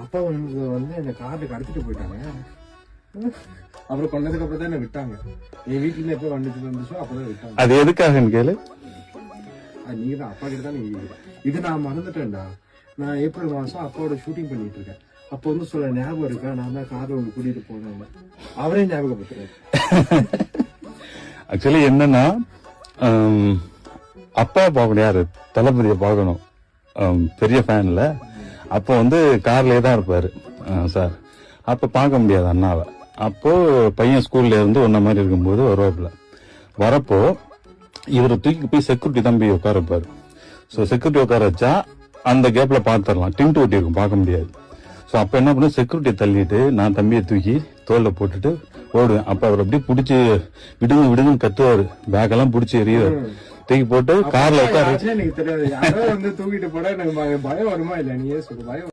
அப்பா வந்து என்ன கார்ல கடத்திட்டு போயிட்டாங்க. அப்புறம் கொண்டதுக்கு அப்புறம் தான் என்ன விட்டாங்க. என் வீட்டுல எப்ப வந்துச்சோ அப்பதான் விட்டாங்க. அது எதுக்காகன்னு கேளு. நீங்க தான் அப்பா கிட்ட தான் நீங்க இது நான் மறந்துட்டேன்டா. நான் ஏப்ரல் மாசம் அப்பாவோட ஷூட்டிங் பண்ணிட்டு இருக்கேன். அப்ப வந்து சொல்ல ஞாபகம் இருக்கா, நான் தான் கார்ல ஒன்று கூட்டிட்டு போனேன். அவரே ஞாபகப்படுத்துறேன். ஆக்சுவலி என்னன்னா, அப்பா பார்க்கணும், யாரு தளபதியை பார்க்கணும், பெரிய ஃபேன்ல. அப்போ வந்து கார்லயே தான் இருப்பாரு சார். அப்ப பார்க்க முடியாது அண்ணாவை. அப்போ பையன் ஸ்கூல்ல இருந்து ஒன்ன மாதிரி இருக்கும்போது வருவாப்புல. வரப்போ இவரை தூக்கி போய் செக்யூரிட்டி தான் போய் உட்கார வைப்பாரு. ஸோ செக்யூரிட்டி உட்கார வச்சா அந்த கேப்ல பாத்துரலாம், டிண்ட் ஒட்டி இருக்கும், பார்க்க முடியாது. ஸோ அப்ப என்ன பண்ண, செக்யூரிட்டியை தள்ளிட்டு நான் தம்பியை தூக்கி தோல்ல போட்டுட்டு ஓடுவேன். அப்ப அவர் அப்படியே பிடிச்சி விடுங்க விடுங்கன்னு கத்துவாரு, பேக் எல்லாம் பிடிச்சி எறிவாரு. தூக்கி போட்டு கார்ல உட்கார எனக்கு தெரியாது. யாரோ வந்து தூக்கிட்டு போட எனக்கு பயம் வருமா இல்ல, நீயே சொல்லு. பயம்